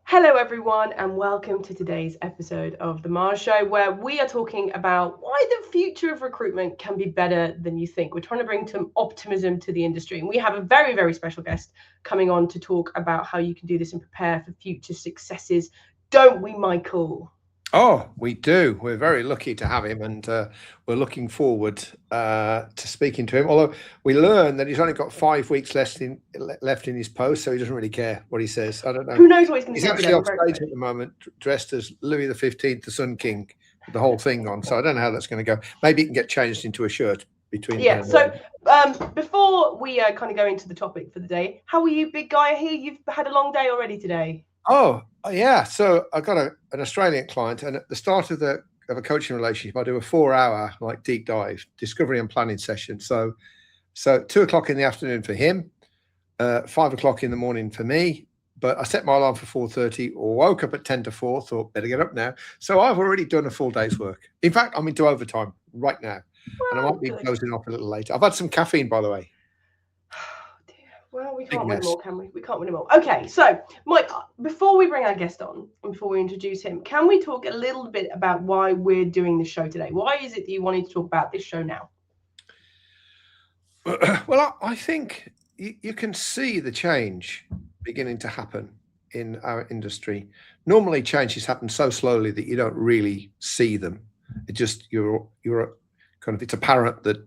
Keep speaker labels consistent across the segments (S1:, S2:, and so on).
S1: Hello, everyone, and welcome to today's episode of The Mars Show, where we are talking about why the future of recruitment can be better than you think. We're trying to bring some optimism to the industry, and we have a very, very special guest coming on to talk about how you can do this and prepare for future successes. Don't we, Michael?
S2: Oh, we do. We're very lucky to have him, and we're looking forward to speaking to him. Although we learned that he's only got 5 weeks left in his post, so he doesn't really care what he says. I don't know.
S1: Who knows what he's going to
S2: He's
S1: say
S2: actually
S1: today?
S2: off stage at the moment, dressed as Louis XV, the Sun King, with the whole thing on. So I don't know how that's going to go. Maybe it can get changed into a shirt between.
S1: Yeah. So before we kind of go into the topic for the day, how are you, big guy? Here, you've had a long day already today.
S2: Oh, yeah. So I got an Australian client, and at the start of a coaching relationship, I do a 4-hour deep dive discovery and planning session. So 2:00 in the afternoon for him, 5:00 in the morning for me. But I set my alarm for 4:30, or woke up at 10 to 4, thought better get up now. So I've already done a full day's work. In fact, I'm into overtime right now, and I might be closing off a little later. I've had some caffeine, by the way.
S1: Well, we can't win them all, can we? We can't win them all. Okay, so Mike, before we bring our guest on and before we introduce him, can we talk a little bit about why we're doing this show today? Why is it that you wanted to talk about this show now?
S2: Well, I think you can see the change beginning to happen in our industry. Normally, changes happen so slowly that you don't really see them. It just you're kind of, it's apparent that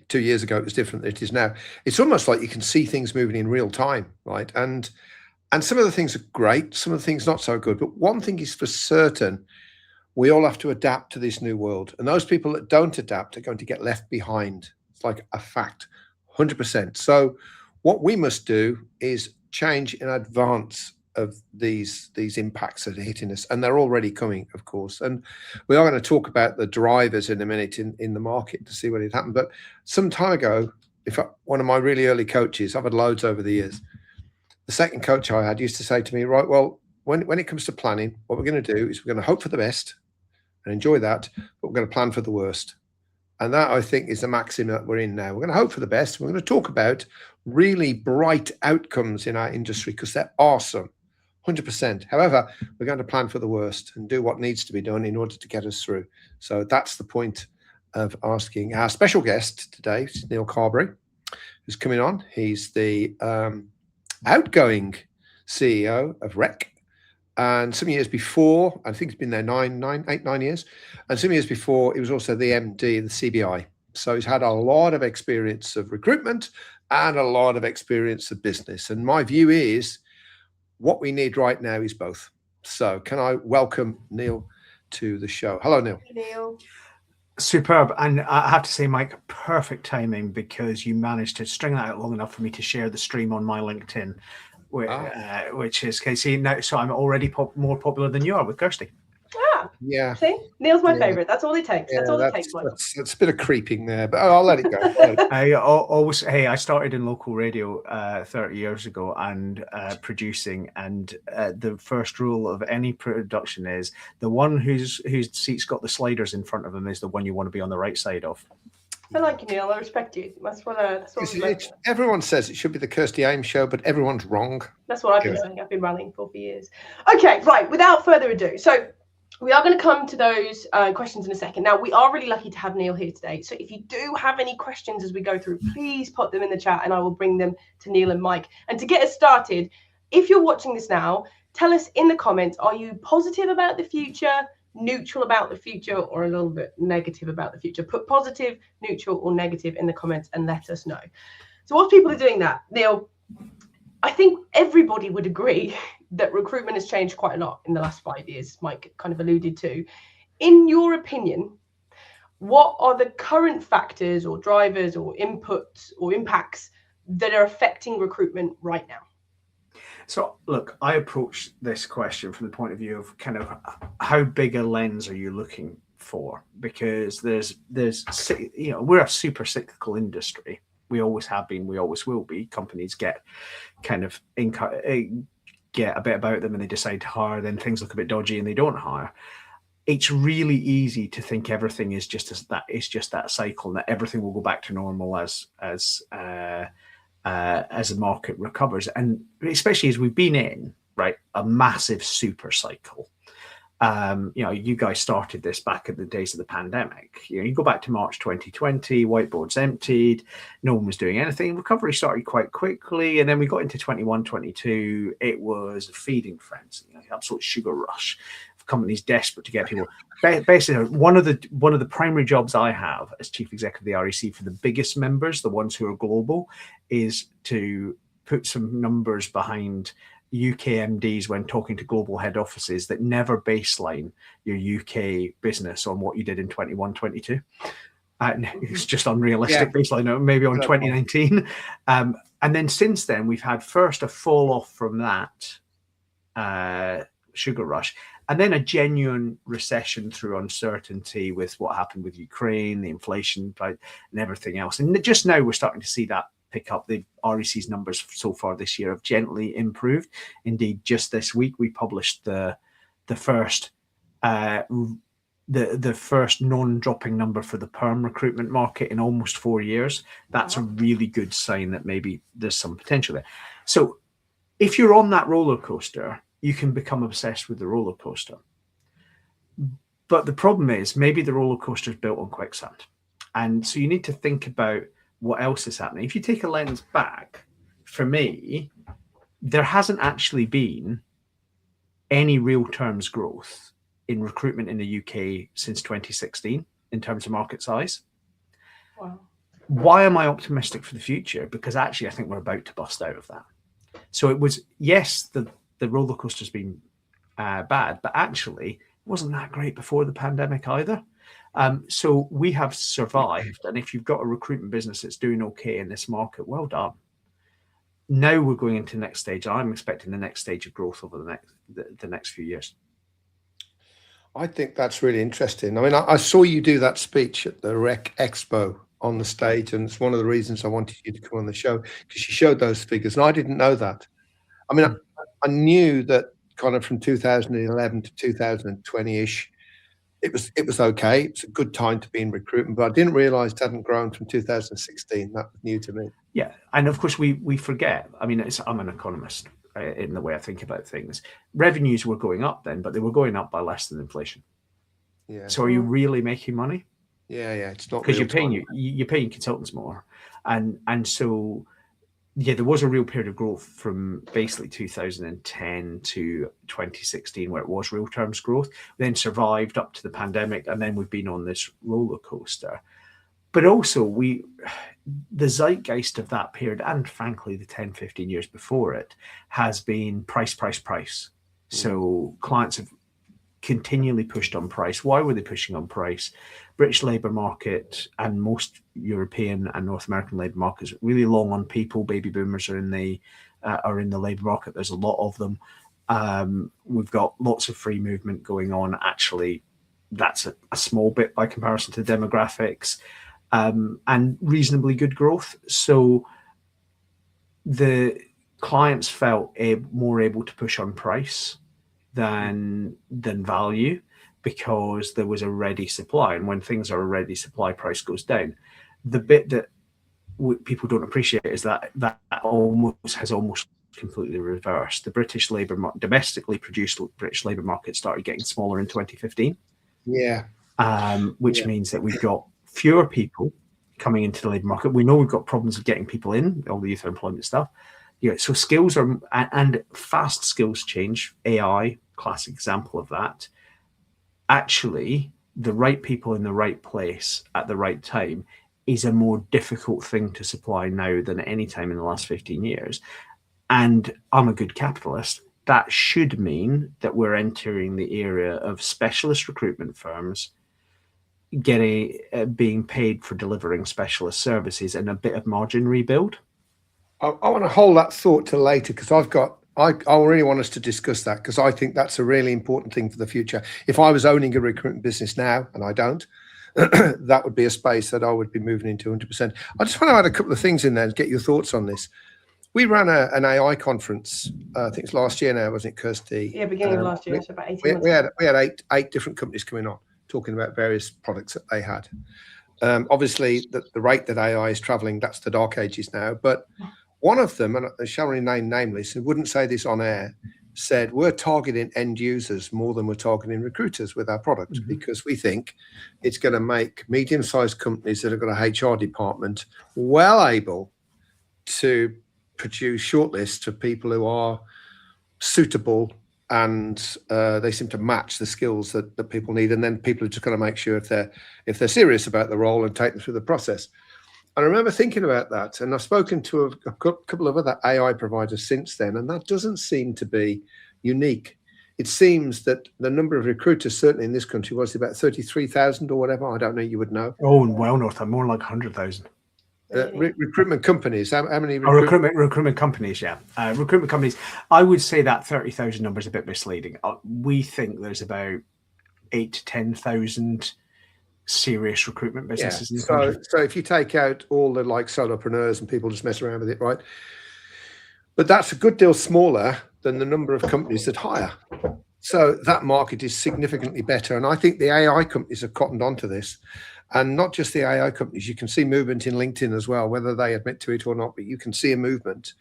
S2: 2 years ago it was different than it is now. It's almost like you can see things moving in real time, right? And some of the things are great, some of the things not so good. But one thing is for certain, we all have to adapt to this new world. And those people that don't adapt are going to get left behind. It's like a fact, 100%. So what we must do is change in advance of these impacts that are hitting us, and they're already coming, of course. And we are going to talk about the drivers in a minute in the market to see what had happened. But some time ago, one of my really early coaches, I've had loads over the years, the second coach I had used to say to me, right, well, when it comes to planning, what we're going to do is we're going to hope for the best and enjoy that, but we're going to plan for the worst. And that, I think, is the maxim that we're in now. We're going to hope for the best. We're going to talk about really bright outcomes in our industry because they're awesome. 100%. However, we're going to plan for the worst and do what needs to be done in order to get us through. So that's the point of asking our special guest today, Neil Carberry, who's coming on. He's the outgoing CEO of Rec. And some years before, I think he's been there 9 years. And some years before, he was also the MD of the CBI. So he's had a lot of experience of recruitment and a lot of experience of business. And my view is, what we need right now is both. So can I welcome Neil to the show? Hello, Neil.
S1: Hey, Neil.
S3: Superb. And I have to say, Mike, perfect timing, because you managed to string that out long enough for me to share the stream on my LinkedIn, which is, Casey, now, so I'm already more popular than you are with Kirsty.
S2: Yeah.
S1: See, Neil's my favorite. That's all it takes.
S2: Yeah,
S1: that's all it takes.
S2: That's a bit of creeping there, but I'll let it go.
S3: I started in local radio 30 years ago and producing, and the first rule of any production is the one whose seat's got the sliders in front of them is the one you want to be on the right side of.
S1: I like you, Neil. I respect you. That's what
S2: everyone says it should be the Kirsty Ames show, but everyone's wrong.
S1: That's what I've been saying. I've been rallying for years. Okay, right. Without further ado, so we are going to come to those questions in a second. Now, we are really lucky to have Neil here today. So if you do have any questions as we go through, please put them in the chat and I will bring them to Neil and Mike. And to get us started, if you're watching this now, tell us in the comments, are you positive about the future, neutral about the future, or a little bit negative about the future? Put positive, neutral, or negative in the comments and let us know. So whilst people are doing that, Neil, I think everybody would agree that recruitment has changed quite a lot in the last 5 years, Mike kind of alluded to. In your opinion, what are the current factors or drivers or inputs or impacts that are affecting recruitment right now?
S3: So, look, I approach this question from the point of view of kind of how big a lens are you looking for? Because there's we're a super cyclical industry. We always have been, we always will be. Companies get kind of get a bit about them and they decide to hire, then things look a bit dodgy and they don't hire. It's really easy to think everything is just that cycle, and that everything will go back to normal as the market recovers. And especially as we've been in right? A massive super cycle. You guys started this back in the days of the pandemic. You go back to March 2020, whiteboards emptied, no one was doing anything. Recovery started quite quickly, and then we got into 21, 22. It was a feeding frenzy, absolute sugar rush. Companies desperate to get people. Basically, one of the primary jobs I have as chief executive of the REC for the biggest members, the ones who are global, is to put some numbers behind UK MDs when talking to global head offices that never baseline your UK business on what you did in 21, 22. It's just unrealistic baseline, maybe on 2019. And then since then, we've had first a fall off from that sugar rush, and then a genuine recession through uncertainty with what happened with Ukraine, the inflation, and everything else. And just now we're starting to see that pick up. The REC's numbers so far this year have gently improved. Indeed, just this week we published the first non-dropping number for the perm recruitment market in almost 4 years. That's a really good sign that maybe there's some potential there. So if you're on that roller coaster, you can become obsessed with the roller coaster. But the problem is maybe the roller coaster is built on quicksand. And so you need to think about what else is happening. If you take a lens back, for me, there hasn't actually been any real terms growth in recruitment in the UK since 2016 in terms of market size.
S1: Wow.
S3: Why am I optimistic for the future? Because actually I think we're about to bust out of that. So it was, yes, the roller coaster's been bad, but actually it wasn't that great before the pandemic either. So we have survived, and if you've got a recruitment business that's doing okay in this market, well done. Now we're going into the next stage. I'm expecting the next stage of growth over the next few years.
S2: I think that's really interesting. I mean, I saw you do that speech at the Rec Expo on the stage, and it's one of the reasons I wanted you to come on the show, because you showed those figures, and I didn't know that. I mean, I knew that kind of from 2011 to 2020-ish, it was okay. It's a good time to be in recruitment, but I didn't realize it hadn't grown from 2016. That was new to me.
S3: Yeah, and of course we forget. I mean, I'm an economist in the way I think about things. Revenues were going up then, but they were going up by less than inflation.
S2: Yeah.
S3: So are you really making money?
S2: Yeah. It's not
S3: because you're paying consultants more, and so. Yeah, there was a real period of growth from basically 2010 to 2016 where it was real terms growth, then survived up to the pandemic, and then we've been on this roller coaster. But also the zeitgeist of that period, and frankly the 10, 15 years before it, has been price. So clients have continually pushed on price. Why were they pushing on price? British labour market and most European and North American labour markets really long on people. Baby boomers are in the labour market. There's a lot of them. We've got lots of free movement going on. Actually, that's a small bit by comparison to demographics, and reasonably good growth. So the clients felt more able to push on price than value, because there was a ready supply, and when things are a ready supply, price goes down. The bit that people don't appreciate is that has almost completely reversed. The British labour domestically produced British labour market started getting smaller in 2015.
S2: Yeah,
S3: which means that we've got fewer people coming into the labour market. We know we've got problems of getting people in, all the youth employment stuff. Yeah, so skills are, and fast skills change. AI, classic example of that. Actually, the right people in the right place at the right time is a more difficult thing to supply now than at any time in the last 15 years. And I'm a good capitalist. That should mean that we're entering the era of specialist recruitment firms being paid for delivering specialist services and a bit of margin rebuild.
S2: I want to hold that thought to later, because I really want us to discuss that, because I think that's a really important thing for the future. If I was owning a recruitment business now, and I don't, that would be a space that I would be moving into 100%. I just want to add a couple of things in there and get your thoughts on this. We ran an AI conference, I think it's last year now, wasn't it, Kirsty?
S1: Yeah, beginning of last year, so about 18 months.
S2: We had eight different companies coming on, talking about various products that they had. Obviously, the rate that AI is traveling, that's the dark ages now. But one of them, and I shall remain nameless, and wouldn't say this on air, said we're targeting end users more than we're targeting recruiters with our product, because we think it's going to make medium-sized companies that have got a HR department well able to produce shortlists of people who are suitable and they seem to match the skills that people need, and then people are just going to make sure if they're serious about the role and take them through the process. I remember thinking about that, and I've spoken to a couple of other AI providers since then, and that doesn't seem to be unique. It seems that the number of recruiters, certainly in this country, was about 33,000 or whatever. I don't know, you would know.
S3: Oh, well north of more like 100,000.
S2: Recruitment companies, how many?
S3: Recruitment companies, yeah. Recruitment companies, I would say that 30,000 number is a bit misleading. We think there's about 8 to 10,000 serious recruitment businesses in the country.
S2: So if you take out all the like solopreneurs and people just mess around with it, right? But that's a good deal smaller than the number of companies that hire. So that market is significantly better. And I think the AI companies have cottoned onto this. And not just the AI companies, you can see movement in LinkedIn as well, whether they admit to it or not, but you can see a movement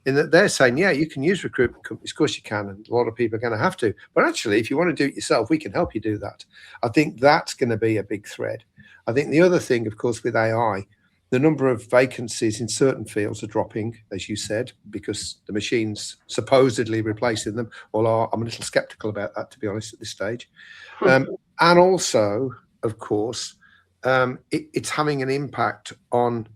S2: in that they're saying, yeah, you can use recruitment companies, of course you can, and a lot of people are going to have to. But actually, if you want to do it yourself, we can help you do that. I think that's going to be a big thread. I think the other thing, of course, with AI, the number of vacancies in certain fields are dropping, as you said, because the machines supposedly replacing them. Although I'm a little skeptical about that, to be honest, at this stage. And also, of course, it's having an impact on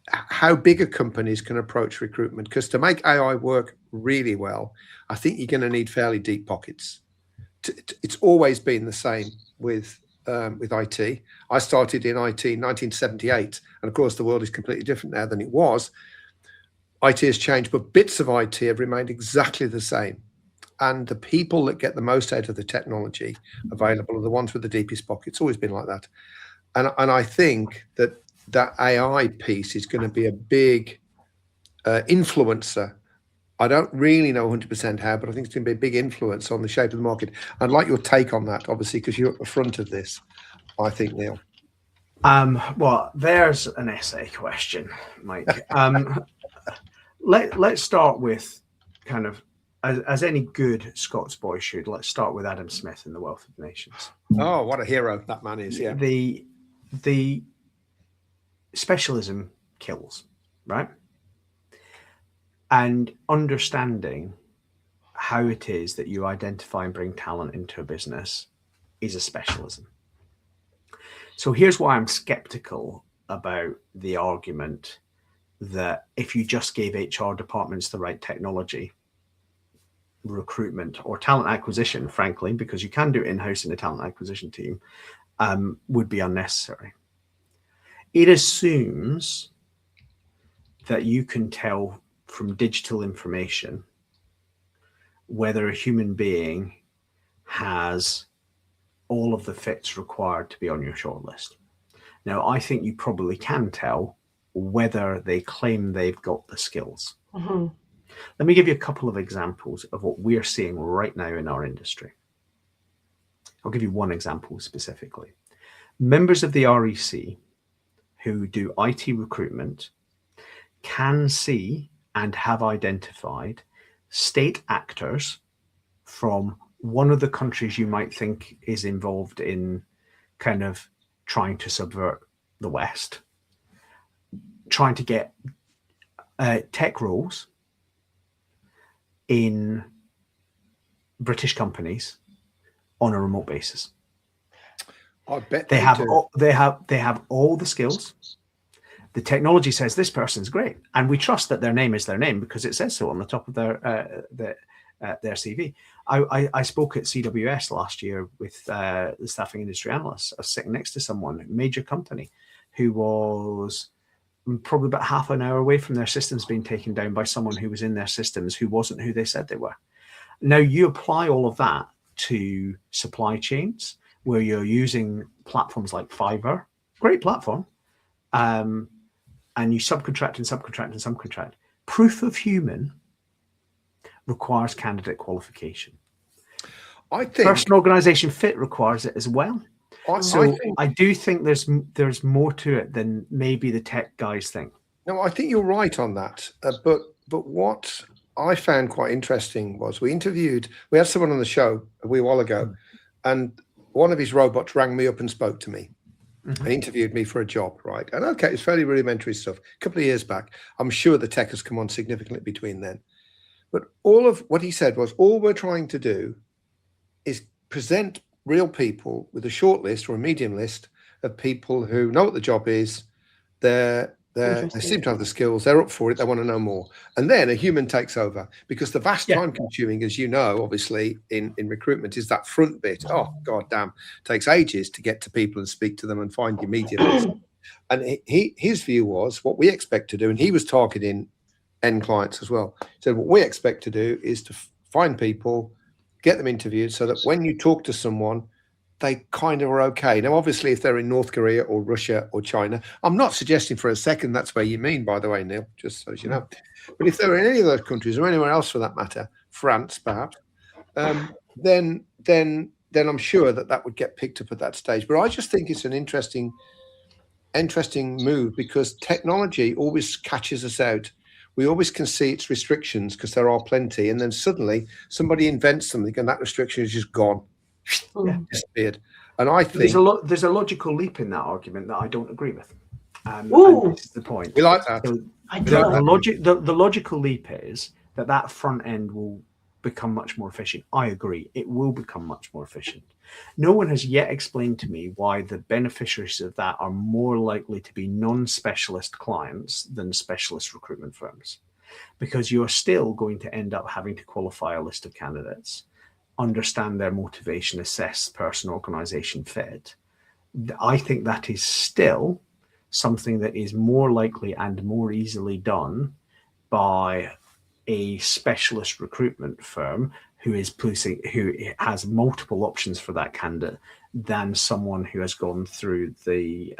S2: how bigger companies can approach recruitment. Because to make AI work really well, I think you're going to need fairly deep pockets. It's always been the same with IT. I started in IT in 1978, and of course the world is completely different now than it was. IT has changed, but bits of IT have remained exactly the same. And the people that get the most out of the technology available are the ones with the deepest pockets. It's always been like that. And I think that AI piece is going to be a big influencer. I don't really know 100% how, but I think it's going to be a big influence on the shape of the market. I'd like your take on that, obviously, because you're at the front of this, I think, Neil.
S3: Well, there's an essay question, Mike. Let's start with kind of, as any good Scots boy should, let's start with Adam Smith in The Wealth of Nations.
S2: Oh, what a hero that man is, yeah.
S3: The specialism kills, right? And understanding how it is that you identify and bring talent into a business is a specialism. So here's why I'm skeptical about the argument that if you just gave HR departments the right technology, recruitment or talent acquisition, frankly, because you can do it in-house in a talent acquisition team, would be unnecessary. It assumes that you can tell from digital information whether a human being has all of the fits required to be on your shortlist. Now, I think you probably can tell whether they claim they've got the skills. Mm-hmm. Let me give you a couple of examples of what we're seeing right now in our industry. I'll give you one example specifically. Members of the REC who do IT recruitment can see and have identified state actors from one of the countries you might think is involved in kind of trying to subvert the West, trying to get tech roles in British companies on a remote basis.
S2: I bet
S3: they have all the skills. The technology says this person's great, and we trust that their name is their name because it says so on the top of their CV. I spoke at CWS last year with the staffing industry analysts. I was sitting next to someone, a major company, who was probably about half an hour away from their systems being taken down by someone who was in their systems who wasn't who they said they were. Now, you apply all of that to supply chains where you're using platforms like Fiverr, great platform, and you subcontract and subcontract and subcontract. Proof of human requires candidate qualification.
S2: I think
S3: personal organization fit requires it as well. I do think there's more to it than maybe the tech guys think.
S2: No, I think you're right on that. But what I found quite interesting was we had someone on the show a wee while ago, and one of his robots rang me up and spoke to me and interviewed me for a job, right? And okay, it's fairly rudimentary stuff. A couple of years back, I'm sure the tech has come on significantly between then. But all of what he said was, all we're trying to do is present real people with a short list or a medium list of people who know what the job is. They seem to have the skills. They're up for it. They want to know more. And then a human takes over, because the vast time consuming, as you know, obviously in recruitment, is that front bit. Oh, God damn, takes ages to get to people and speak to them and find your medium list. And his view was what we expect to do, and he was targeting end clients as well. So what we expect to do is to find people, get them interviewed, so that when you talk to someone, they kind of are okay. Now, obviously, if they're in North Korea or Russia or China, I'm not suggesting for a second that's where you mean, by the way, Neil, just so as you know. But if they're in any of those countries or anywhere else for that matter, France perhaps, then I'm sure that would get picked up at that stage. But I just think it's an interesting move, because technology always catches us out. We always can see its restrictions because there are plenty, and then suddenly somebody invents something and that restriction is just gone. Disappeared. And I think
S3: there's a logical leap in that argument that I don't agree with. And this is the point.
S2: We like that.
S3: So the logical leap is that front end will become much more efficient. I agree. It will become much more efficient. No one has yet explained to me why the beneficiaries of that are more likely to be non-specialist clients than specialist recruitment firms, because you're still going to end up having to qualify a list of candidates, understand their motivation, assess person, organization fit. I think that is still something that is more likely and more easily done by a specialist recruitment firm who has multiple options for that candidate than someone who has gone through the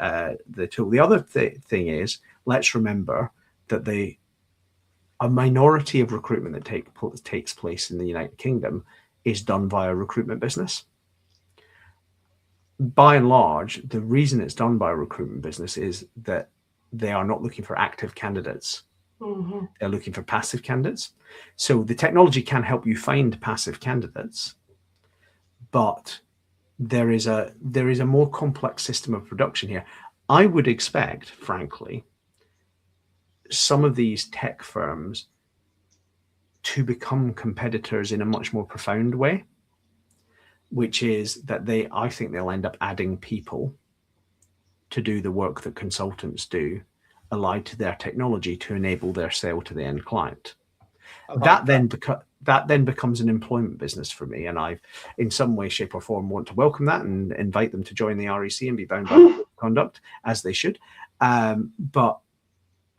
S3: tool. The other thing is, let's remember that a minority of recruitment that takes place in the United Kingdom is done via recruitment business. By and large, the reason it's done by a recruitment business is that they are not looking for active candidates. They're looking for passive candidates. So the technology can help you find passive candidates, but there is a more complex system of production here. I would expect, frankly, some of these tech firms to become competitors in a much more profound way, which is that I think they'll end up adding people to do the work that consultants do, allied to their technology to enable their sale to the end client. That then becomes an employment business for me, and I, in some way, shape, or form, want to welcome that and invite them to join the REC and be bound by conduct, as they should. But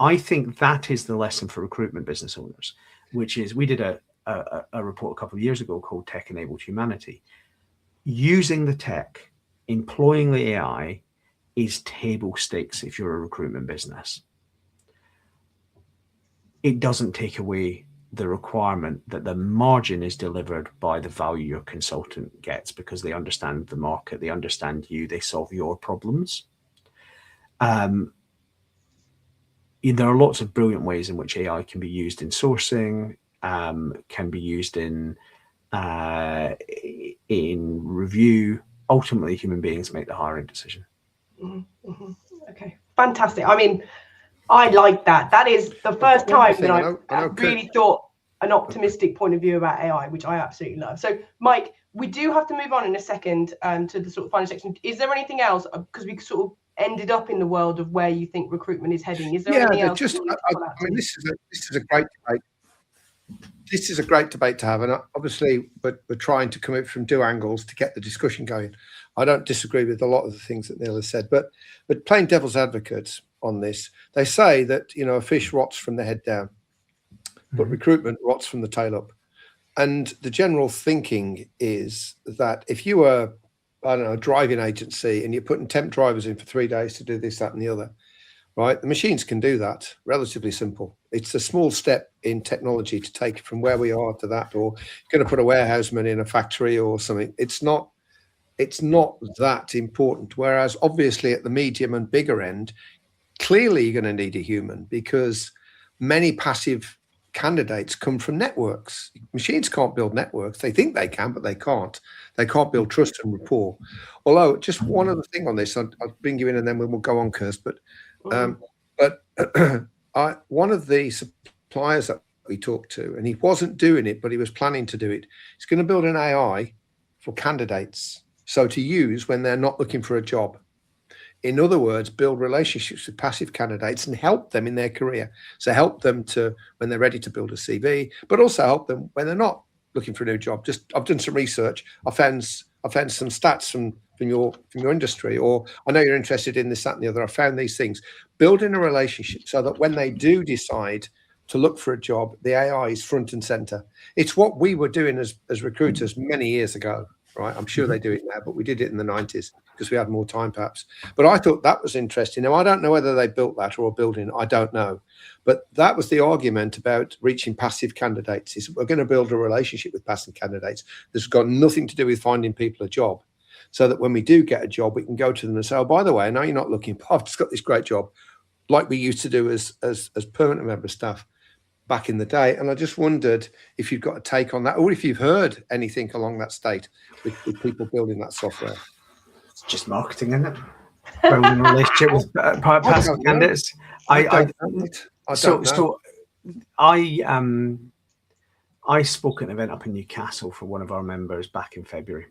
S3: I think that is the lesson for recruitment business owners, which is, we did a report a couple of years ago called Tech Enabled Humanity. Using the tech, employing the AI, is table stakes if you're a recruitment business. It doesn't take away the requirement that the margin is delivered by the value your consultant gets, because they understand the market, they understand you, they solve your problems. There are lots of brilliant ways in which AI can be used in sourcing, can be used in review. Ultimately, human beings make the hiring decision.
S1: Okay, fantastic. I mean, I like that. That is the first time that I really thought an optimistic point of view about AI, which I absolutely love. So, Mike, we do have to move on in a second to the sort of final section. Is there anything else? Because we sort of ended up in the world of where you think recruitment is heading. Is there anything else?
S2: I mean, this is a great debate. This is a great debate to have, and obviously we're trying to come at from two angles to get the discussion going. I don't disagree with a lot of the things that Neil has said, but playing devil's advocate on this, they say that, a fish rots from the head down, but recruitment rots from the tail up. And the general thinking is that if you are, a driving agency and you're putting temp drivers in for 3 days to do this, that, and the other, right? The machines can do that. Relatively simple. It's a small step in technology to take from where we are to that, or you're going to put a warehouseman in a factory or something. It's not that important. Whereas obviously at the medium and bigger end, clearly you're going to need a human, because many passive candidates come from networks. Machines can't build networks. They think they can, but they can't. They can't build trust and rapport. Although, just one other thing on this, I'll bring you in and then we'll go on, Kirst. But one of the suppliers that we talked to, and he wasn't doing it, but he was planning to do it. He's going to build an AI for candidates, so to use when they're not looking for a job. In other words, build relationships with passive candidates and help them in their career. So help them to when they're ready to build a CV, but also help them when they're not looking for a new job. I've done some research. I found some stats from your industry, or I know you're interested in this, that, and the other. I found these things. Building a relationship so that when they do decide to look for a job, the AI is front and center. It's what we were doing as recruiters many years ago, right? I'm sure they do it now, but we did it in the 90s because we had more time perhaps. But I thought that was interesting. Now, I don't know whether they built that or a building. I don't know. But that was the argument about reaching passive candidates, is we're going to build a relationship with passive candidates. This has got nothing to do with finding people a job, so that when we do get a job, we can go to them and say, oh, by the way, I know you're not looking, but I've just got this great job, like we used to do as permanent member staff back in the day. And I just wondered if you've got a take on that, or if you've heard anything along that state with people building that software.
S3: It's just marketing, isn't it? Building a relationship with passive candidates. I spoke at an event up in Newcastle for one of our members back in February,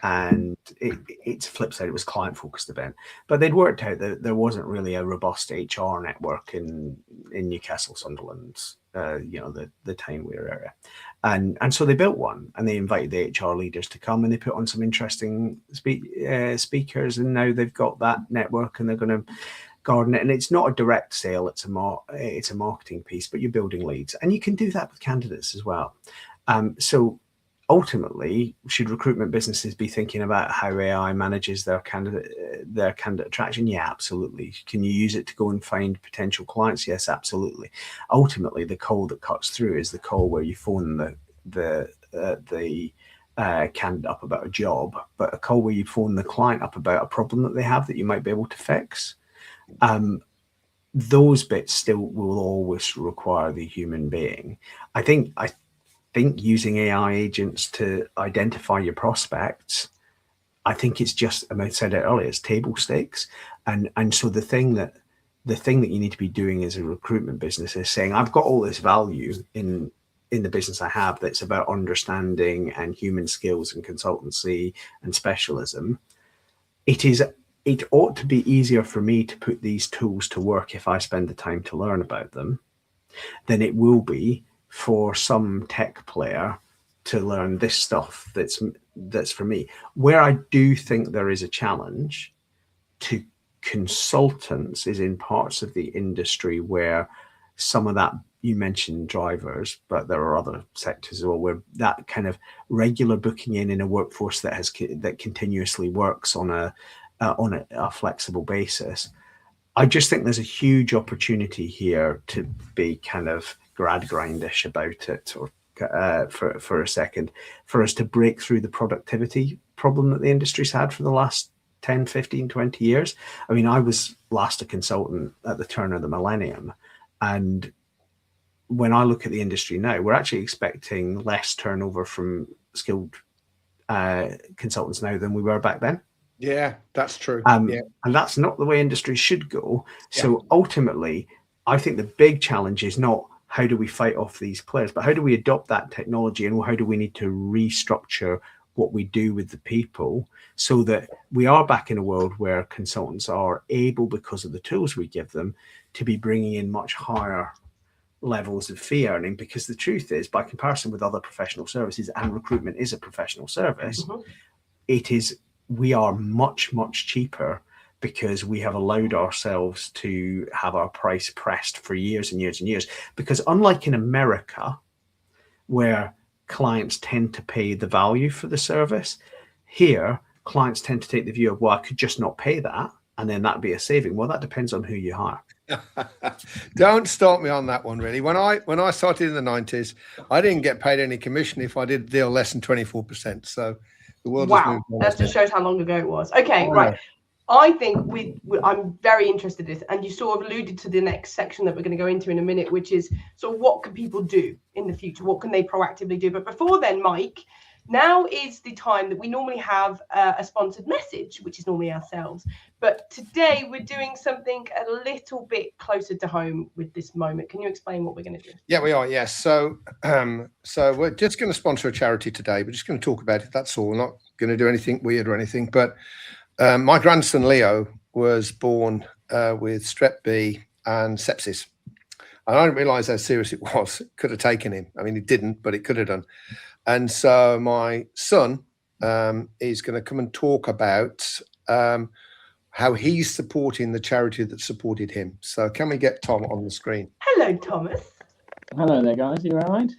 S3: and it's flip side. It was client focused event, but they'd worked out that there wasn't really a robust HR network in Newcastle, Sunderland, the Tyne-Wear area, and so they built one, and they invited the HR leaders to come, and they put on some interesting speakers, and now they've got that network, and they're going to garden it. And it's not a direct sale; it's a marketing piece, but you're building leads, and you can do that with candidates as well. So ultimately, should recruitment businesses be thinking about how AI manages their candidate attraction? Yeah, absolutely. Can you use it to go and find potential clients? Yes, absolutely. Ultimately, the call that cuts through is the call where you phone the candidate up about a job, but a call where you phone the client up about a problem that they have that you might be able to fix. Those bits still will always require the human being. I think using AI agents to identify your prospects, I think it's just, I said it earlier, it's table stakes. And so the thing that you need to be doing as a recruitment business is saying, I've got all this value in the business I have that's about understanding and human skills and consultancy and specialism. It ought to be easier for me to put these tools to work if I spend the time to learn about them than it will be for some tech player to learn this stuff that's for me. Where I do think there is a challenge to consultants is in parts of the industry where some of that, you mentioned drivers, but there are other sectors as well where that kind of regular booking in a workforce that continuously works on a flexible basis. I just think there's a huge opportunity here to be kind of grindish about it, or for a second, for us to break through the productivity problem that the industry's had for the last 10, 15, 20 years. I mean, I was last a consultant at the turn of the millennium, and when I look at the industry now, we're actually expecting less turnover from skilled consultants now than we were back then.
S2: Yeah, that's true.
S3: And that's not the way industry should go. So ultimately, I think the big challenge is not how do we fight off these players, but how do we adopt that technology, and how do we need to restructure what we do with the people so that we are back in a world where consultants are able, because of the tools we give them, to be bringing in much higher levels of fee earning. Because the truth is, by comparison with other professional services, and recruitment is a professional service, we are much, much cheaper, because we have allowed ourselves to have our price pressed for years and years and years. Because unlike in America, where clients tend to pay the value for the service, here clients tend to take the view of, well, I could just not pay that, and then that'd be a saving. Well, that depends on who you hire.
S2: Don't start me on that one, really. When I started in the 90s, I didn't get paid any commission if I did a deal less than 24%. So the world has moved on.
S1: That just shows how long ago it was. Okay, right. I think I'm very interested in this, and you sort of alluded to the next section that we're going to go into in a minute, which is sort of what can people do in the future? What can they proactively do? But before then, Mike, now is the time that we normally have a sponsored message, which is normally ourselves. But today we're doing something a little bit closer to home with this moment. Can you explain what we're going to do?
S2: Yeah, we are. Yes. So we're just going to sponsor a charity today. We're just going to talk about it. That's all. We're not going to do anything weird or anything. But my grandson Leo was born with strep B and sepsis. And I didn't realise how serious it was. It could have taken him. I mean, it didn't, but it could have done. And so my son is going to come and talk about how he's supporting the charity that supported him. So can we get Tom on the screen?
S1: Hello, Thomas.
S4: Hello there, guys. You all right?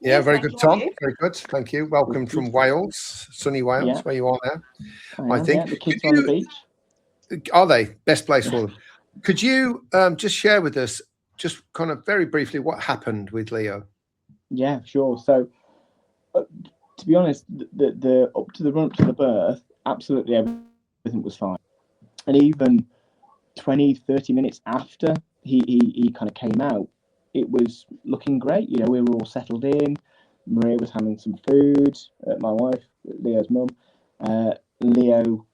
S2: Yeah,
S1: Yes,
S2: very
S1: thank
S2: good,
S1: you.
S2: Tom. Very good. Thank you. Welcome from Wales, sunny Wales,
S4: Yeah.
S2: where you are now.
S4: I
S2: think.
S4: Yeah, the kids
S2: Could
S4: on the
S2: you-
S4: beach.
S2: Are they? Best place for them. Could you just share with us, just kind of very briefly, what happened with Leo?
S4: Yeah, sure. So, to be honest, the up to the run up to the birth, absolutely everything was fine. And even 20, 30 minutes after he kind of came out, it was looking great. You know, we were all settled in. Maria was having some food. My wife, Leo's mum. Leo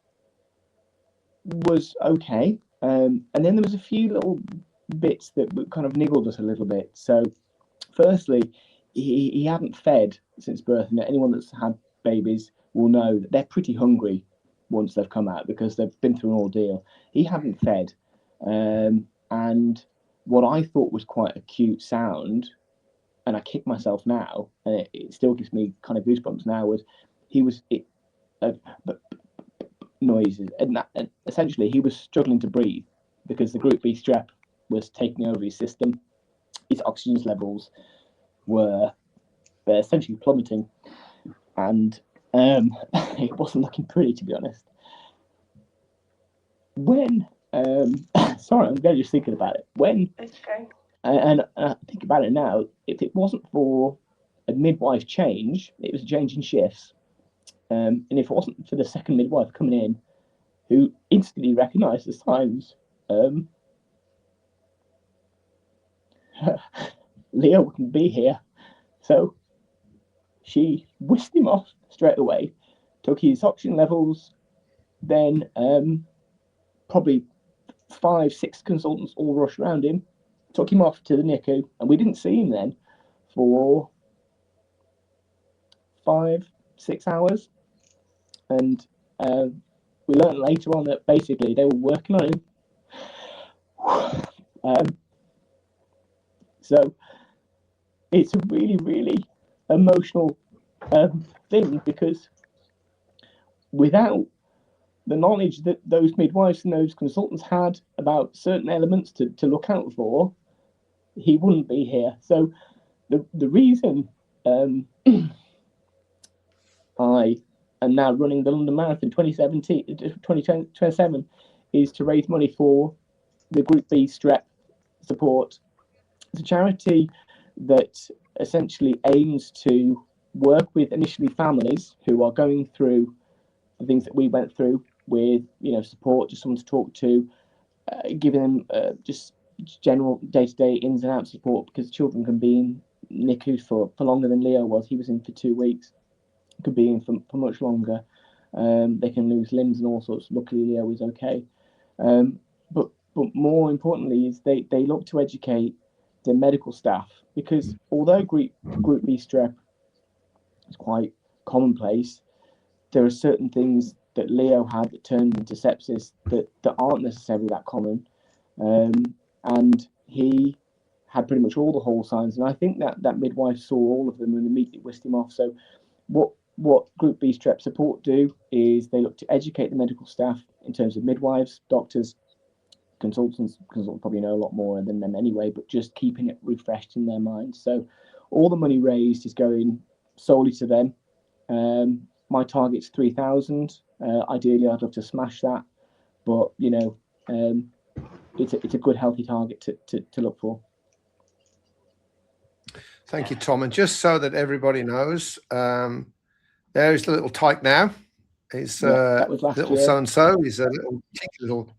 S4: was okay. And then there was a few little bits that kind of niggled us a little bit. So, firstly, he hadn't fed since birth, and anyone that's had babies will know that they're pretty hungry once they've come out because they've been through an ordeal. He hadn't fed, and what I thought was quite a cute sound, and I kick myself now, and it still gives me kind of goosebumps now, was noises, and essentially he was struggling to breathe because the Group B strep was taking over his system. His oxygen levels were essentially plummeting, and it wasn't looking pretty, to be honest. When sorry, I'm just thinking about it. When
S1: Okay.
S4: and I think about it now, if it wasn't for a midwife change, it was a change in shifts. And if it wasn't for the second midwife coming in, who instantly recognised the signs, Leo wouldn't be here. So she whisked him off straight away, took his oxygen levels, then probably 5-6 consultants all rushed around him, took him off to the NICU, and we didn't see him then for 5-6 hours. And we learned later on that basically they were working on him. So it's a really, really emotional thing, because without the knowledge that those midwives and those consultants had about certain elements to look out for, he wouldn't be here. So the reason I am now running the London Marathon 2027 is to raise money for the Group B strep support. It's a charity that essentially aims to work with initially families who are going through the things that we went through, with support, just someone to talk to, giving them just general day-to-day ins and outs support, because children can be in NICU for longer than Leo was. He was in for 2 weeks, could be in for much longer. They can lose limbs and all sorts. Luckily Leo was okay, but more importantly is they look to educate the medical staff, because although Group B strep is quite commonplace, there are certain things that Leo had that turned into sepsis that aren't necessarily that common, and he had pretty much all the whole signs, and I think that midwife saw all of them and immediately whisked him off. So what Group B strep support do is they look to educate the medical staff in terms of midwives, doctors, consultants probably know a lot more than them anyway, but just keeping it refreshed in their minds. So all the money raised is going solely to them. My target's 3,000. Ideally, I'd love to smash that, but it's a good, healthy target to look for.
S2: Thank you, Tom. And just so that everybody knows, there's the little tyke now. He's
S4: that was last
S2: little
S4: year.
S2: so-and-so. He's a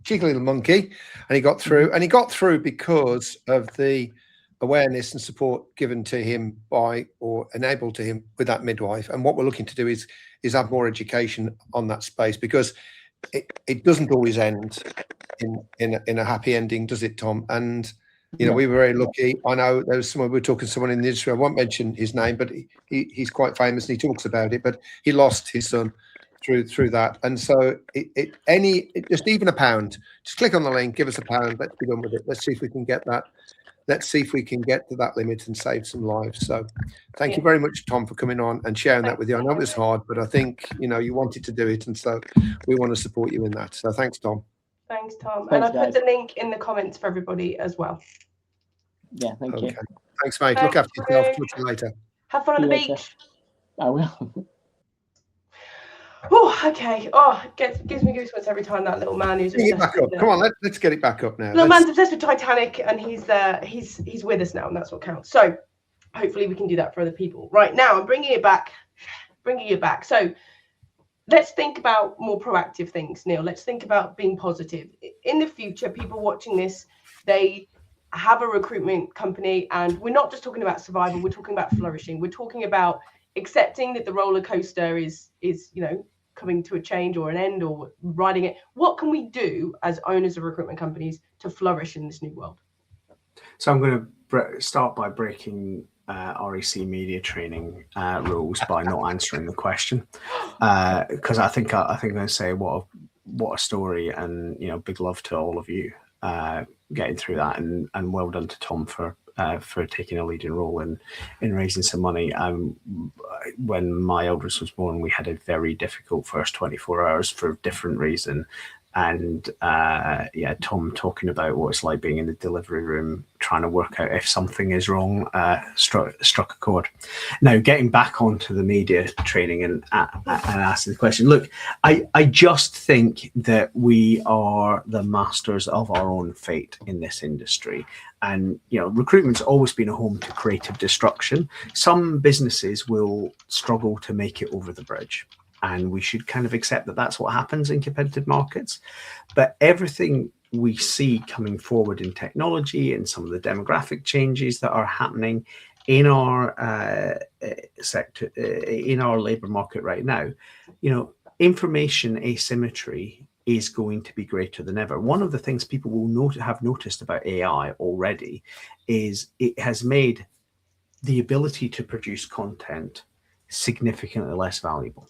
S2: cheeky little monkey, and he got through. And he got through because of the awareness and support given to him by, or enabled to him with that midwife. And what we're looking to do is have more education on that space, because it doesn't always end in a happy ending, does it, Tom? And you know, we were very lucky. I know there was someone, we were talking to someone in the industry, I won't mention his name, but he's quite famous and he talks about it, but he lost his son through that. And so just even a pound, just click on the link, give us a pound, let's be done with it. Let's see if we can get that. Let's see if we can get to that limit and save some lives. So thank you very much, Tom, for coming on and sharing that with you. I know it was hard, but I think, you know, you wanted to do it. And so we want to support you in that. So thanks, Tom.
S1: Thanks, Tom. And I put the link in the comments for everybody as well.
S4: Yeah, thank you.
S2: Thanks, mate. Look after yourself. Talk to you later.
S1: Have fun on the beach.
S4: I will.
S1: Oh, okay. Oh, it gives me goosebumps every time that little man who's
S2: Bring it back up. Come on, let's get it back up now.
S1: Little man's obsessed with Titanic, and he's with us now, and that's what counts. So hopefully we can do that for other people. Right now, I'm bringing you back. So let's think about more proactive things, Neil. Let's think about being positive. In the future, people watching this, they have a recruitment company, and we're not just talking about survival, we're talking about flourishing. We're talking about accepting that the roller coaster is coming to a change or an end, or riding it. What can we do as owners of recruitment companies to flourish in this new world?
S3: So I'm going to start by breaking REC media training rules by not answering the question, because I think I'm going to say what a story, and big love to all of you getting through that, and well done to Tom for taking a leading role in raising some money. When my eldest was born, we had a very difficult first 24 hours for a different reason. And Tom talking about what it's like being in the delivery room, trying to work out if something is wrong, struck a chord. Now, getting back onto the media training and asking the question, look, I just think that we are the masters of our own fate in this industry. And, recruitment's always been a home to creative destruction. Some businesses will struggle to make it over the bridge. And we should kind of accept that that's what happens in competitive markets. But everything we see coming forward in technology and some of the demographic changes that are happening in our sector, in our labor market right now, information asymmetry is going to be greater than ever. One of the things people will have noticed about AI already is it has made the ability to produce content significantly less valuable.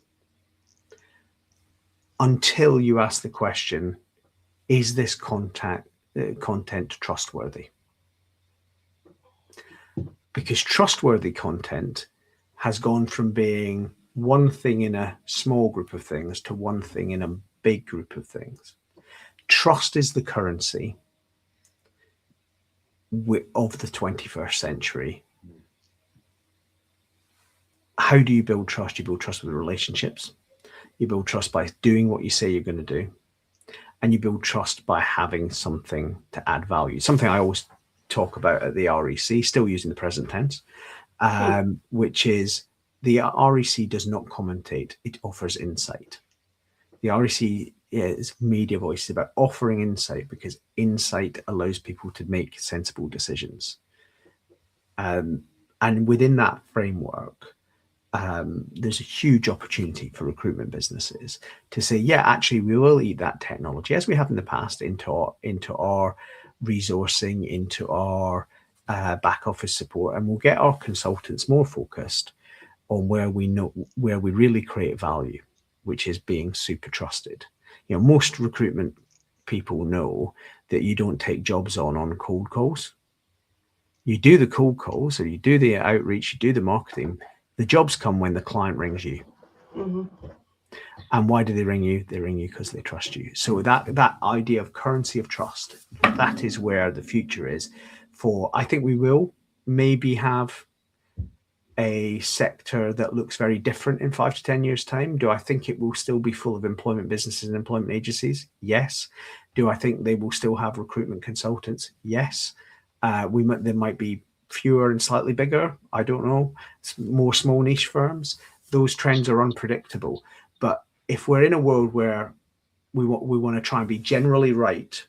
S3: Until you ask the question, is this content trustworthy? Because trustworthy content has gone from being one thing in a small group of things to one thing in a big group of things. Trust is the currency of the 21st century. How do you build trust? You build trust with relationships. You build trust by doing what you say you're going to do. And you build trust by having something to add value. Something I always talk about at the REC, still using the present tense, which is the REC does not commentate, it offers insight. The REC is media voice about offering insight, because insight allows people to make sensible decisions. And within that framework, there's a huge opportunity for recruitment businesses to say, yeah, actually, we will eat that technology as we have in the past into our resourcing, into our back office support, and we'll get our consultants more focused on where we really create value, which is being super trusted. Most recruitment people know that you don't take jobs on cold calls. You do the cold calls, or you do the outreach, you do the marketing. The jobs come when the client rings you.
S1: Mm-hmm.
S3: And why do they ring you? They ring you because they trust you. So that idea of currency of trust, that is where the future is. I think we will maybe have a sector that looks very different in 5 to 10 years' time. Do I think it will still be full of employment businesses and employment agencies? Yes. Do I think they will still have recruitment consultants? Yes. There might be fewer and slightly bigger. I don't know. It's more small niche firms. Those trends are unpredictable. But if we're in a world where we want to try and be generally right,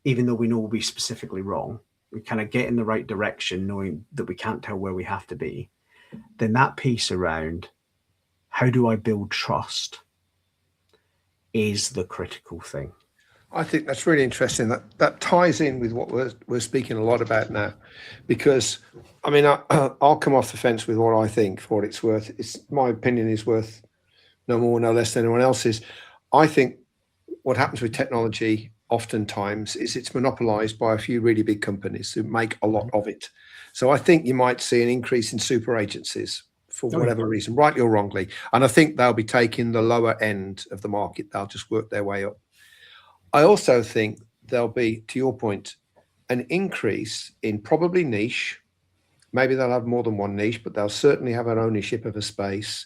S3: even though we know we'll be specifically wrong, we kind of get in the right direction, knowing that we can't tell where we have to be, then that piece around how do I build trust is the critical thing.
S2: I think that's really interesting. That ties in with what we're speaking a lot about now, because I mean, I'll come off the fence with what I think for what it's worth. My opinion is worth no more, no less than anyone else's. I think what happens with technology oftentimes is it's monopolized by a few really big companies who make a lot of it. So I think you might see an increase in super agencies for whatever reason, rightly or wrongly. And I think they'll be taking the lower end of the market. They'll just work their way up. I also think there'll be, to your point, an increase in probably niche. Maybe they'll have more than one niche, but they'll certainly have an ownership of a space,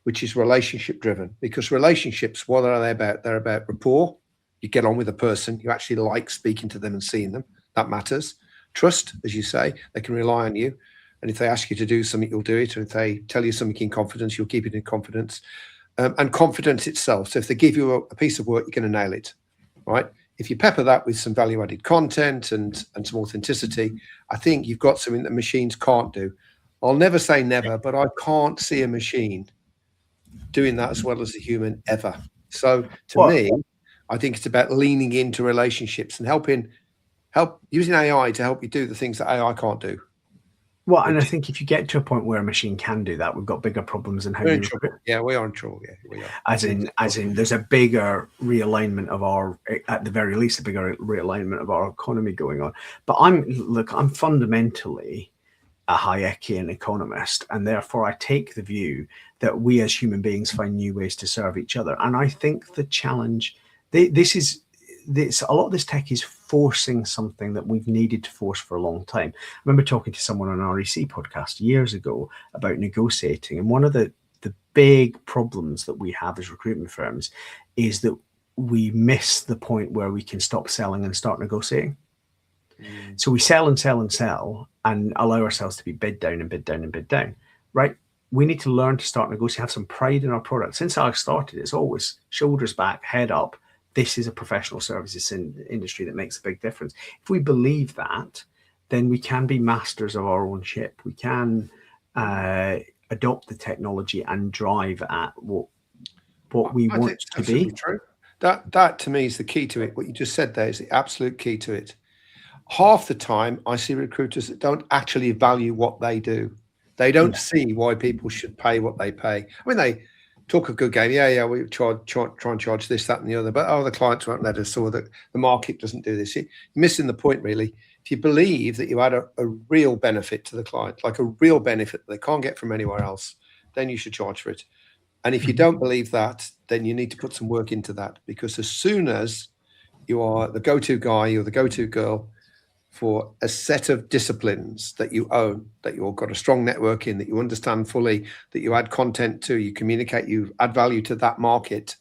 S2: which is relationship driven, because relationships, what are they about? They're about rapport. You get on with a person, you actually like speaking to them and seeing them. That matters. Trust, as you say, they can rely on you. And if they ask you to do something, you'll do it. And if they tell you something in confidence, you'll keep it in confidence. And confidence itself. So if they give you a piece of work, you're going to nail it, right? If you pepper that with some value-added content and some authenticity, I think you've got something that machines can't do. I'll never say never, but I can't see a machine doing that as well as a human ever. So to me, I think it's about leaning into relationships and help using AI to help you do the things that AI can't do.
S3: Well, and I think if you get to a point where a machine can do that, we've got bigger problems in how you recruit.
S2: Yeah, we are in trouble. Yeah, we are.
S3: As in, there's a bigger realignment of our, at the very least, a bigger realignment of our economy going on. But I'm fundamentally a Hayekian economist, and therefore I take the view that we as human beings find new ways to serve each other. And I think the challenge, a lot of this tech is forcing something that we've needed to force for a long time. I remember talking to someone on an REC podcast years ago about negotiating, and one of the big problems that we have as recruitment firms is that we miss the point where we can stop selling and start negotiating. So we sell and sell and sell and allow ourselves to be bid down and bid down and bid down, right? We need to learn to start negotiating, have some pride in our product. Since I started, it's always shoulders back, head up. This is a professional services industry that makes a big difference. If we believe that, then we can be masters of our own ship. We can adopt the technology and drive at what we want to be.
S2: True. That to me is the key to it. What you just said there is the absolute key to it. Half the time, I see recruiters that don't actually value what they do. They don't see why people should pay what they pay. I mean, they talk a good game. Yeah, we try and charge this, that, and the other. But the clients won't let us, or the market doesn't do this. You're missing the point, really. If you believe that you add a real benefit to the client, like a real benefit that they can't get from anywhere else, then you should charge for it. And if you don't believe that, then you need to put some work into that, because as soon as you are the go-to guy or the go-to girl for a set of disciplines that you own, that you've got a strong network in, that you understand fully, that you add content to, you communicate, you add value to that market,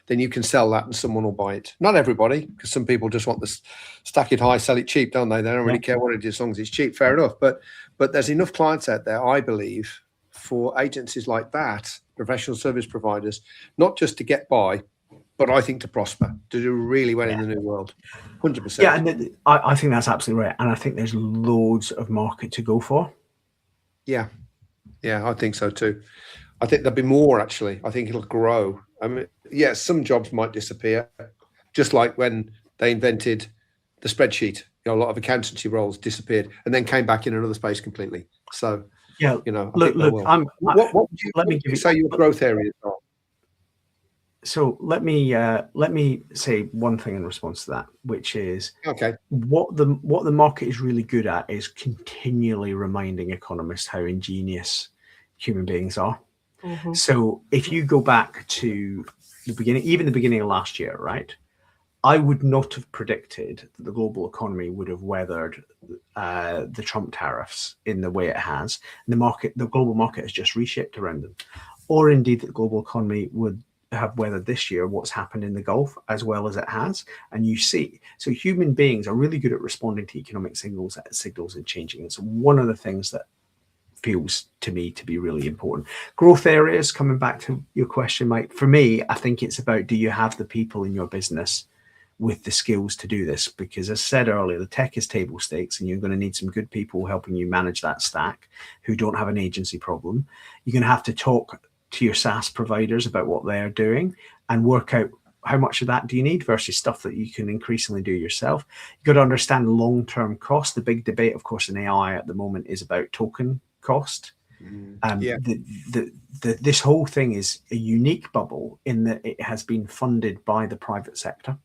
S2: then you can sell that and someone will buy it. Not everybody, because some people just want this stack it high, sell it cheap, don't they? They don't really care what it is as long as it's cheap, fair enough. But there's enough clients out there, I believe, for agencies like that, professional service providers, not just to get by, but I think to prosper, to do really well in the new world. 100%.
S3: Yeah, and I think that's absolutely right. And I think there's loads of market to go for.
S2: Yeah, I think so too. I think there'll be more, actually. I think it'll grow. I mean, some jobs might disappear, just like when they invented the spreadsheet. A lot of accountancy roles disappeared and then came back in another space completely. So,
S3: look,
S2: what would you say your growth areas are?
S3: So let me say one thing in response to that, which is what the market is really good at is continually reminding economists how ingenious human beings are. Mm-hmm. So if you go back to the beginning, even the beginning of last year, right? I would not have predicted that the global economy would have weathered the Trump tariffs in the way it has. And the global market has just reshaped around them, or indeed that the global economy would have weathered this year what's happened in the Gulf as well as it has. And you see, so human beings are really good at responding to economic signals and changing. It's one of the things that feels to me to be really important. Growth areas, coming back to your question, Mike, for me, I think it's about, do you have the people in your business with the skills to do this? Because as I said earlier, the tech is table stakes, and you're going to need some good people helping you manage that stack who don't have an agency problem. You're going to have to talk to your SaaS providers about what they're doing and work out how much of that do you need versus stuff that you can increasingly do yourself. You've got to understand long-term cost. The big debate, of course, in AI at the moment is about token cost. This whole thing is a unique bubble in that it has been funded by the private sector.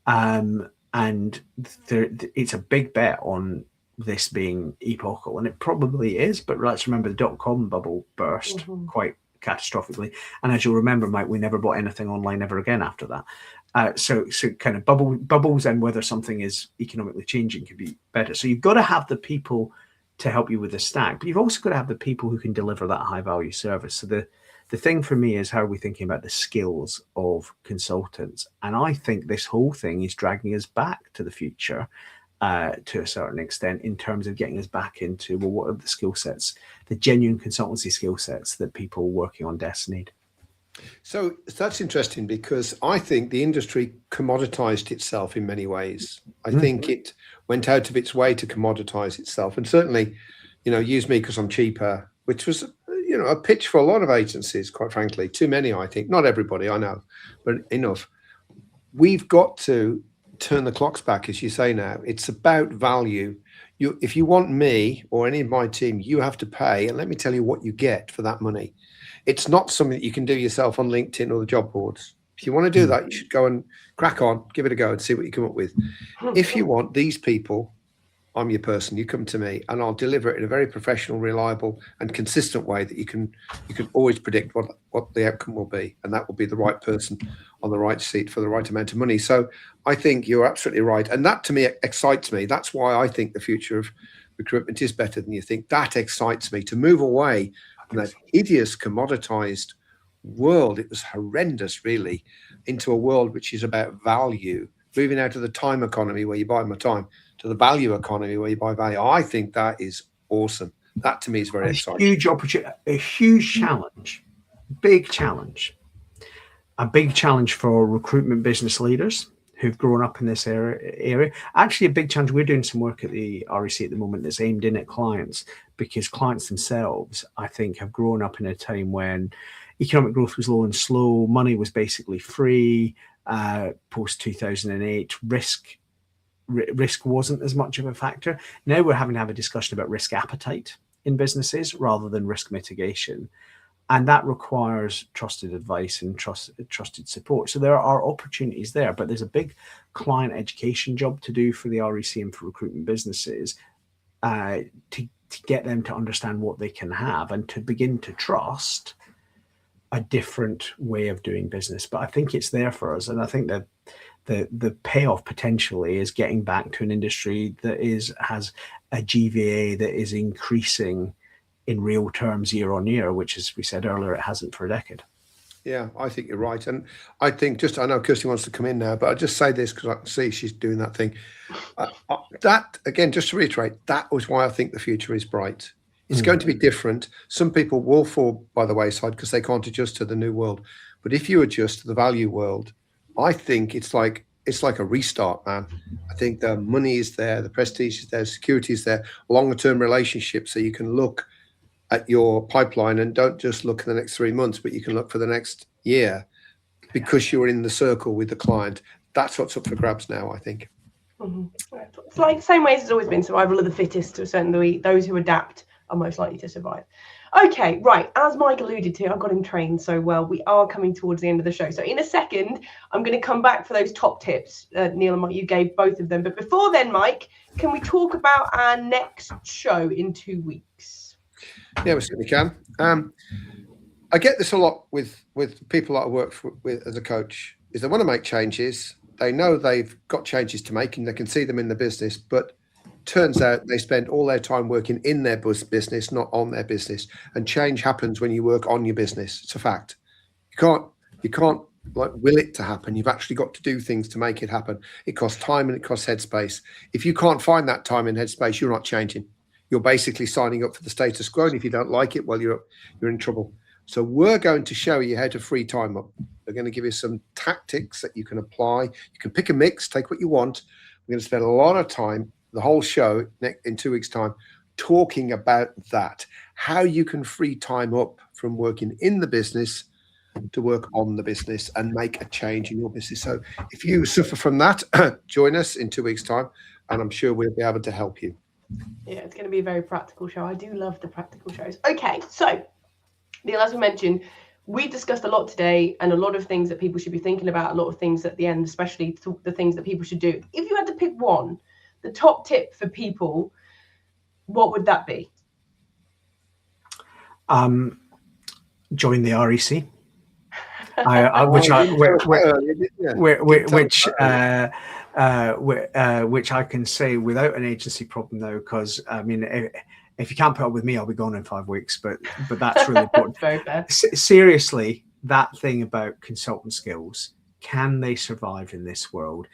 S3: And it's a big bet on this being epochal, and it probably is, but let's remember the dot-com bubble burst quite catastrophically, and as you'll remember, Mike, we never bought anything online ever again after that. So kind of bubbles and whether something is economically changing could be better. So you've got to have the people to help you with the stack, but you've also got to have the people who can deliver that high value service. So the thing for me is, how are we thinking about the skills of consultants? And I think this whole thing is dragging us back to the future to a certain extent, in terms of getting us back into, well, what are the skill sets, the genuine consultancy skill sets that people working on desks need?
S2: So that's interesting, because I think the industry commoditized itself in many ways. I think it went out of its way to commoditize itself, and certainly, use me because I'm cheaper, which was, a pitch for a lot of agencies, quite frankly. Too many, I think. Not everybody, I know, but enough. We've got to turn the clocks back, as you say now. It's about value. If you want me or any of my team, you have to pay, and let me tell you what you get for that money. It's not something that you can do yourself on LinkedIn or the job boards. If you want to do that, you should go and crack on, give it a go and see what you come up with. If you want these people, I'm your person. You come to me, and I'll deliver it in a very professional, reliable, and consistent way that you can always predict what the outcome will be, and that will be the right person on the right seat for the right amount of money. So I think you're absolutely right, and that to me excites me. That's why I think the future of recruitment is better than you think. That excites me, to move away from that hideous commoditized world. It was horrendous, really, into a world which is about value, moving out of the time economy where you buy my time to the value economy where you buy value. I think that is awesome. That to me is very exciting.
S3: Huge opportunity, a huge challenge, big challenge, a big challenge for recruitment business leaders who've grown up in this area. Actually, a big challenge. We're doing some work at the REC at the moment that's aimed in at clients, because clients themselves, I think, have grown up in a time when economic growth was low and slow, money was basically free. Post 2008, risk wasn't as much of a factor. Now we're having to have a discussion about risk appetite in businesses rather than risk mitigation, and that requires trusted advice and trusted support. So there are opportunities there, but there's a big client education job to do for the REC and for recruitment businesses to get them to understand what they can have and to begin to trust a different way of doing business. But I think it's there for us, and I think that the payoff potentially is getting back to an industry that has a GVA that is increasing in real terms year on year, which, as we said earlier, it hasn't for a decade.
S2: Yeah, I think you're right. And I think, I know Kirsty wants to come in now, but I'll just say this because I can see she's doing that thing. That, again, just to reiterate, that was why I think the future is bright. It's going to be different. Some people will fall by the wayside because they can't adjust to the new world. But if you adjust to the value world, I think it's like a restart, man. I think the money is there, the prestige is there, security is there, longer term relationships, so you can look at your pipeline and don't just look at the next 3 months, but you can look for the next year because you're in the circle with the client. That's what's up for grabs now, I think.
S1: It's like the same way as it's always been, survival of the fittest to a certain degree. Those who adapt are most likely to survive. Okay, right. As Mike alluded to, I got him trained so well. We are coming towards the end of the show. So in a second, I'm going to come back for those top tips. Neil and Mike, you gave both of them. But before then, Mike, can we talk about our next show in 2 weeks?
S2: Yeah, we certainly can. I get this a lot with people that I work with as a coach, is they want to make changes. They know they've got changes to make and they can see them in the business, but turns out they spend all their time working in their business, not on their business. And change happens when you work on your business. It's a fact. You can't like will it to happen. You've actually got to do things to make it happen. It costs time and it costs headspace. If you can't find that time and headspace, you're not changing. you're basically signing up for the status quo. And if you don't like it, well, you're in trouble. So we're going to show you how to free time up. We're going to give you some tactics that you can apply. You can pick a mix, take what you want. We're going to spend a lot of time, the whole show in 2 weeks' time, talking about that, how you can free time up from working in the business to work on the business and make a change in your business. So if you suffer from that, join us in 2 weeks' time, and I'm sure we'll be able to help you.
S1: Yeah, it's going to be a very practical show. I do love the practical shows. Okay, so Neil, as we mentioned, we discussed a lot today and a lot of things that people should be thinking about, a lot of things at the end, especially the things that people should do. If you had to pick one, the top tip for people, what would that be?
S3: Join the REC. Which I can say without an agency problem now, because I mean, if you can't put up with me, I'll be gone in 5 weeks. But that's really important.
S1: Very fair.
S3: Seriously, that thing about consultant skills, can they survive in this world?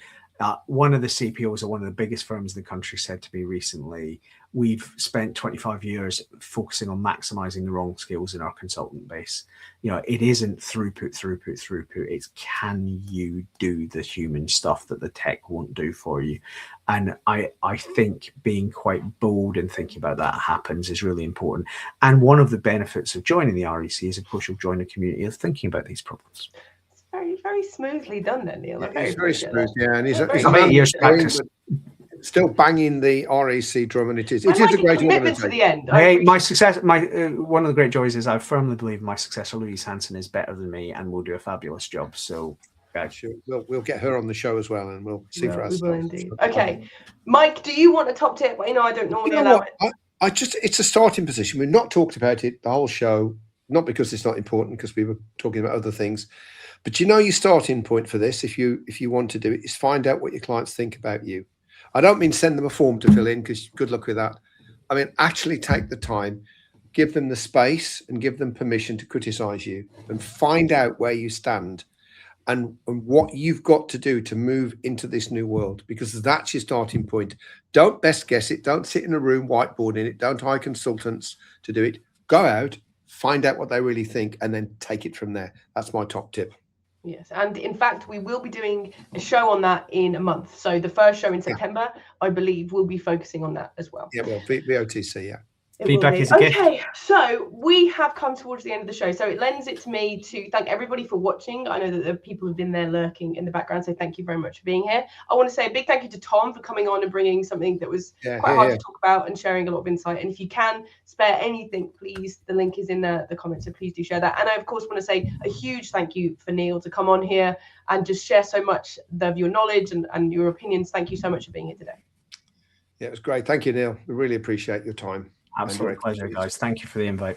S3: One of the CPOs at one of the biggest firms in the country said to me recently, we've spent 25 years focusing on maximizing the wrong skills in our consultant base. You know, it isn't throughput. It's can you do the human stuff that the tech won't do for you? And I think being quite bold and thinking about that happens is really important. And one of the benefits of joining the REC is, of course, you'll join a community of thinking about these problems.
S1: Very, very smoothly done then, Neil.
S2: He's very smooth, yeah. And he's
S3: 8 years practice.
S2: Still banging the REC drum, and it is a great
S1: commitment to the end.
S3: My success, one of the great joys is I firmly believe my successor, Louise Hanson, is better than me and will do a fabulous job. So
S2: sure. We'll get her on the show as well, and we'll see for ourselves.
S1: We will indeed. Okay, Mike, do you want a top tip? You know, I don't normally allow it.
S2: It's a starting position. We've not talked about it the whole show, not because it's not important, because we were talking about other things. But you know, your starting point for this, if you want to do it, is find out what your clients think about you. I don't mean send them a form to fill in, because good luck with that. I mean, actually take the time, give them the space and give them permission to criticize you, and find out where you stand and what you've got to do to move into this new world, because that's your starting point. Don't best guess it. Don't sit in a room whiteboarding it. Don't hire consultants to do it. Go out, find out what they really think, and then take it from there. That's my top tip.
S1: Yes, and in fact, we will be doing a show on that in a month. So the first show in September, I believe, will be focusing on that as well.
S2: Yeah, well, VOTC, yeah.
S3: Feedback is a gift.
S1: Okay, so we have come towards the end of the show. So it lends it to me to thank everybody for watching. I know that the people have been there lurking in the background, so thank you very much for being here. I want to say a big thank you to Tom for coming on and bringing something that was quite hard to talk about and sharing a lot of insight. And if you can spare anything, please, the link is in the comments, so please do share that. And I, of course, want to say a huge thank you for Neil to come on here and just share so much of your knowledge and your opinions. Thank you so much for being here today.
S2: Yeah, it was great. Thank you, Neil. We really appreciate your time.
S3: Absolute pleasure, guys. Thank you for the invite.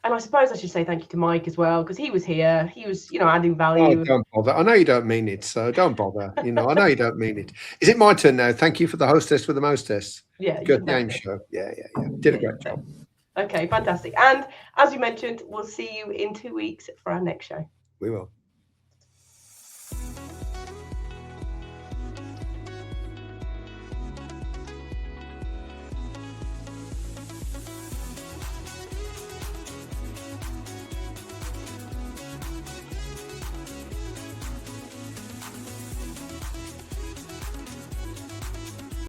S1: And I suppose I should say thank you to Mike as well, because he was here. He was, adding value.
S2: Oh, don't bother. I know you don't mean it, so don't bother. I know you don't mean it. Is it my turn now? Thank you for the hostess with the mostess.
S1: Yeah.
S2: Good game show. Yeah. Did a great job.
S1: Okay, fantastic. And as we mentioned, we'll see you in 2 weeks for our next show.
S2: We will.